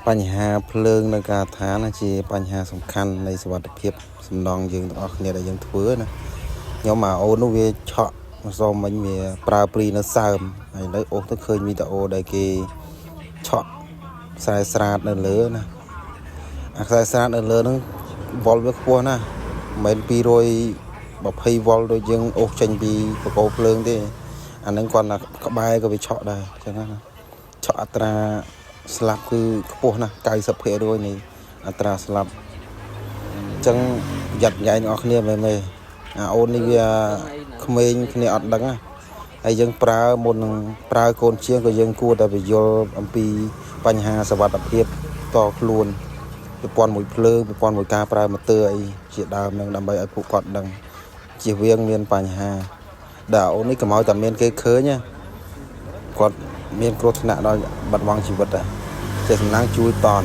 បញ្ហាភ្លើងនៅការដ្ឋានជាបញ្ហាសំខាន់នៃសុវត្ថិភាពសំណងយើងទាំងអស់គ្នាដែលយើងធ្វើណាខ្ញុំមកអូននោះវាឆក់មកសុំមិញវាប្រើព្រីនៅសើមហើយនៅអូសទៅឃើញវីដេអូដែលគេឆក់ខ្សែស្រាតនៅលើណាអាខ្សែស្រាតនៅលើហ្នឹងវ៉ុលវាខ្ពស់ណាស់មិនមែន220វ៉ុលដូចយើងអូសចេញពីបកោភ្លើងទេអាហ្នឹងគាត់ថាក្បែរក៏វាឆក់ដែរអញ្ចឹងណាឆក់អត្រាស្លាប់គឺខ្ពស់ណាស់ 90% នៃអត្រាស្លាប់អញ្ចឹងប្រយ័ត្នញ៉ៃទាំងអស់គ្នាមែនទេអាអូននេះវាក្មេងគ្នាអត់ដឹងណាហើយយើងប្រើមុននឹងប្រើកូនជាងក៏យើងគួរតែបញ្យល់អំពីបញ្ហាសុវត្ថិភាពតខ្លួនប្រព័ន្ធមួយភ្លើងប្រព័ន្ធមួយការប្រើម៉ូទ័រអីជាដើមនឹងដើម្បីឲ្យពួកគាត់ដឹងជៀសវាងមានបញ្ហាដែលអូននេះកុំឲ្យតែមានគេឃើញណាគាត់មានគ្រោះថ្នាក់ដល់បាត់បង់ជីវិតដែរចេះសំណាងជួយតន